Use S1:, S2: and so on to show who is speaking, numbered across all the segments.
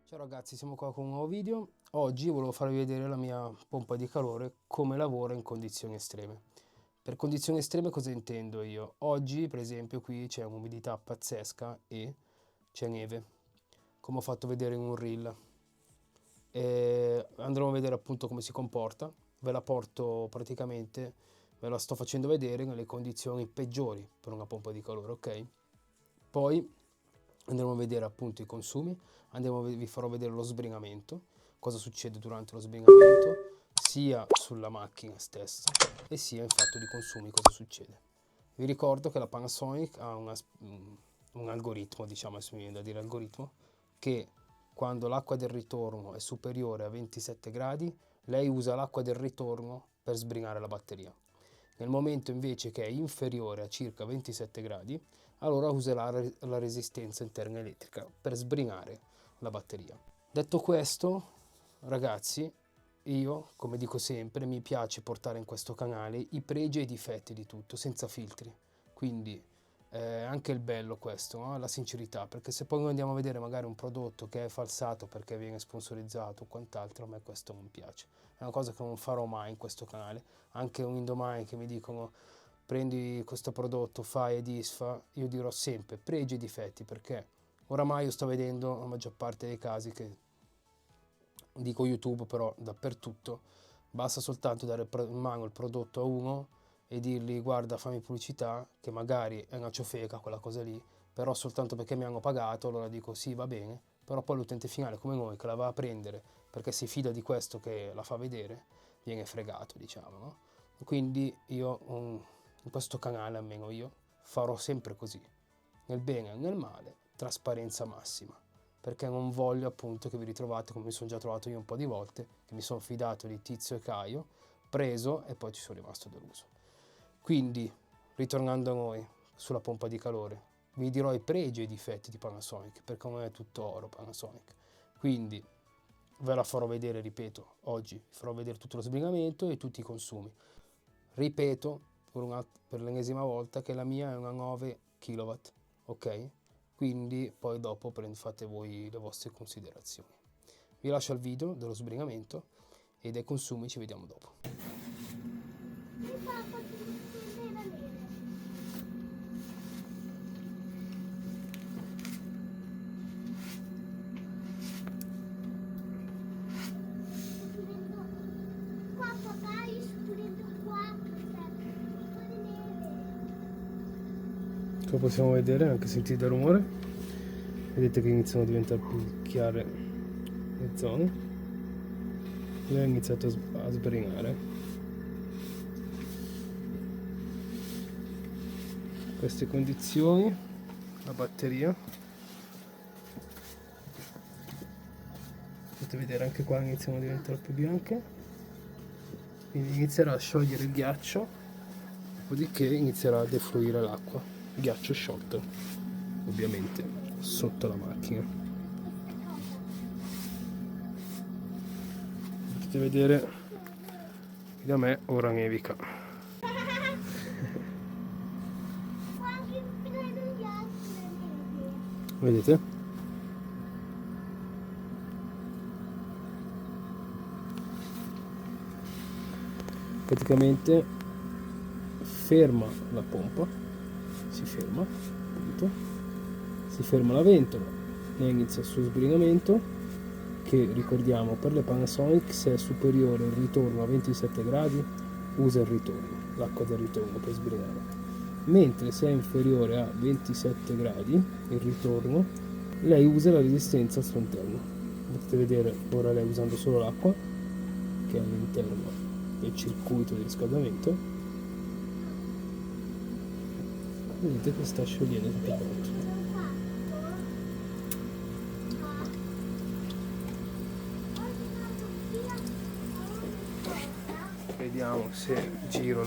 S1: Ciao ragazzi, siamo qua con un nuovo video. Oggi volevo farvi vedere la mia pompa di calore, come lavora in condizioni estreme. Per condizioni estreme cosa intendo io? Oggi per esempio qui c'è un'umidità pazzesca e c'è neve, come ho fatto vedere in un reel. Andremo a vedere appunto come si comporta. Ve la porto praticamente, ve la sto facendo vedere nelle condizioni peggiori per una pompa di calore, ok? Poi andremo a vedere appunto i consumi, vi farò vedere lo sbrigamento, cosa succede durante lo sbrigamento, sia sulla macchina stessa e sia in fatto di consumi cosa succede. Vi ricordo che la Panasonic ha un algoritmo, diciamo, adesso mi viene da dire algoritmo, che quando l'acqua del ritorno è superiore a 27 gradi, lei usa l'acqua del ritorno per sbrigare la batteria. Nel momento invece che è inferiore a circa 27 gradi, allora userà la resistenza interna elettrica per sbrinare la batteria. Detto questo, ragazzi, io, come dico sempre, mi piace portare in questo canale i pregi e i difetti di tutto, senza filtri. Quindi anche il bello questo, no? La sincerità, perché se poi andiamo a vedere magari un prodotto che è falsato perché viene sponsorizzato o quant'altro, a me questo non piace. È una cosa che non farò mai in questo canale. Anche un indomani che mi dicono prendi questo prodotto, fai e disfa, io dirò sempre pregi e difetti, perché oramai io sto vedendo la maggior parte dei casi che, dico YouTube, però dappertutto, basta soltanto dare in mano il prodotto a uno e dirgli guarda fammi pubblicità, che magari è una ciofeca quella cosa lì, però soltanto perché mi hanno pagato allora dico sì va bene, però poi l'utente finale come noi che la va a prendere perché si fida di questo che la fa vedere, viene fregato, diciamo, no? Quindi io in questo canale, almeno io, farò sempre così, nel bene e nel male, trasparenza massima, perché non voglio appunto che vi ritrovate come mi sono già trovato io un po' di volte, che mi sono fidato di Tizio e Caio, preso e poi ci sono rimasto deluso. Quindi, ritornando a noi, sulla pompa di calore, vi dirò i pregi e i difetti di Panasonic, perché non è tutto oro Panasonic. Quindi ve la farò vedere, ripeto, oggi vi farò vedere tutto lo sbrigamento e tutti i consumi. Ripeto per l'ennesima volta che la mia è una 9 kW, ok? Quindi poi dopo fate voi le vostre considerazioni. Vi lascio al video dello sbrigamento e dei consumi, ci vediamo dopo. Come possiamo vedere, anche sentite il rumore, vedete che iniziano a diventare più chiare le zone e ha iniziato a sbrinare. Queste condizioni, la batteria, potete vedere anche qua iniziano a diventare più bianche, quindi inizierà a sciogliere il ghiaccio, dopodiché inizierà a defluire l'acqua, ghiaccio sciolto ovviamente sotto la macchina. Potete vedere che da me ora nevica. Vedete? Praticamente ferma la pompa, si ferma, appunto, si ferma la ventola e inizia il suo sbrigamento, che ricordiamo per le Panasonic se è superiore il ritorno a 27 gradi usa il ritorno, l'acqua del ritorno per sbrigare, mentre se è inferiore a 27 gradi il ritorno lei usa la resistenza al suo interno. Potete vedere ora lei usando solo l'acqua che è all'interno del circuito di riscaldamento, vedete che sta sciogliendo tutto quanto. Vediamo se giro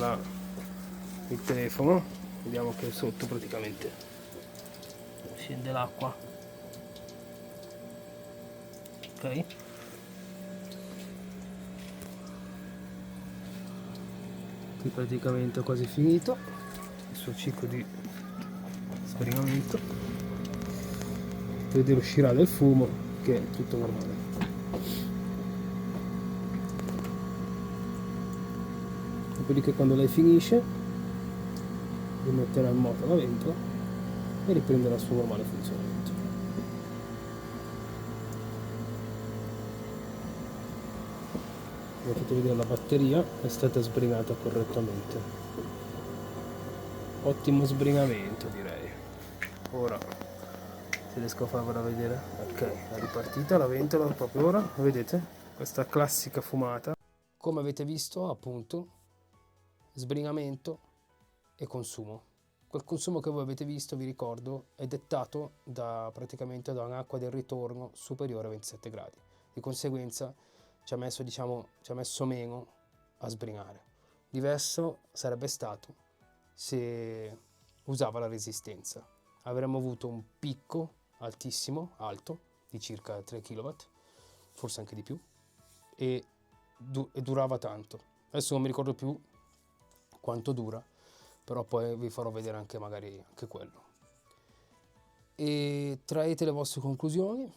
S1: il telefono, vediamo che sotto praticamente scende l'acqua, ok? Qui praticamente ho quasi finito il suo ciclo di sbrigamento. Vedete uscirà del fumo che che è tutto normale. Dopodiché quando lei finisce rimetterà in moto la ventola e riprenderà il suo normale funzionamento. Come potete vedere, la batteria è stata sbrigata correttamente. Ottimo sbrigamento, direi. Ora se riesco a farvela vedere. Ok, è ripartita la ventola proprio ora, vedete? Questa classica fumata. Come avete visto, appunto, sbrigamento e consumo. Quel consumo che voi avete visto, vi ricordo, è dettato praticamente da un'acqua del ritorno superiore a 27 gradi. Di conseguenza ci ha messo meno a sbrigare. Diverso sarebbe stato se usava la resistenza. Avremmo avuto un picco altissimo, alto, di circa 3 kW, forse anche di più, e durava tanto. Adesso non mi ricordo più quanto dura, però poi vi farò vedere anche magari anche quello. E traete le vostre conclusioni,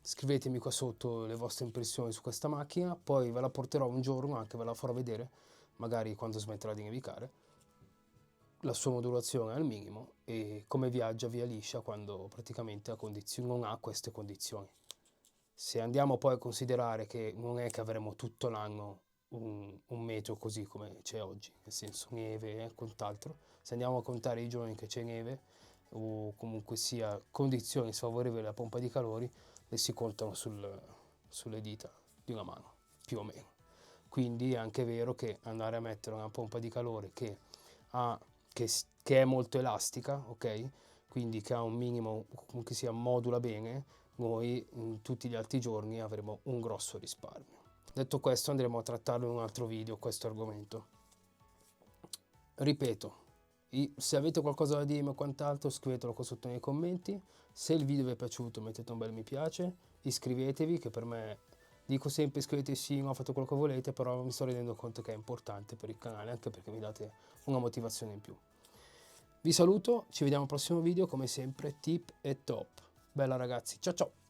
S1: scrivetemi qua sotto le vostre impressioni su questa macchina, poi ve la porterò un giorno, anche ve la farò vedere, magari quando smetterà di nevicare, la sua modulazione al minimo e come viaggia via liscia quando praticamente non ha queste condizioni. Se andiamo poi a considerare che non è che avremo tutto l'anno un meteo così come c'è oggi, nel senso neve e quant'altro, se andiamo a contare i giorni che c'è neve o comunque sia condizioni sfavorevoli alla pompa di calori, le si contano sulle dita di una mano, più o meno. Quindi è anche vero che andare a mettere una pompa di calore che è molto elastica, ok? Quindi che ha un minimo, comunque sia modula bene, noi in tutti gli altri giorni avremo un grosso risparmio. Detto questo, andremo a trattarlo in un altro video questo argomento. Ripeto, se avete qualcosa da dirmi o quant'altro, scrivetelo qua sotto nei commenti. Se il video vi è piaciuto, mettete un bel mi piace, iscrivetevi, che per me, dico sempre iscrivetevi sì, no, fate quello che volete, però mi sto rendendo conto che è importante per il canale, anche perché mi date una motivazione in più. Vi saluto, ci vediamo al prossimo video, come sempre, tip e top. Bella ragazzi, ciao ciao!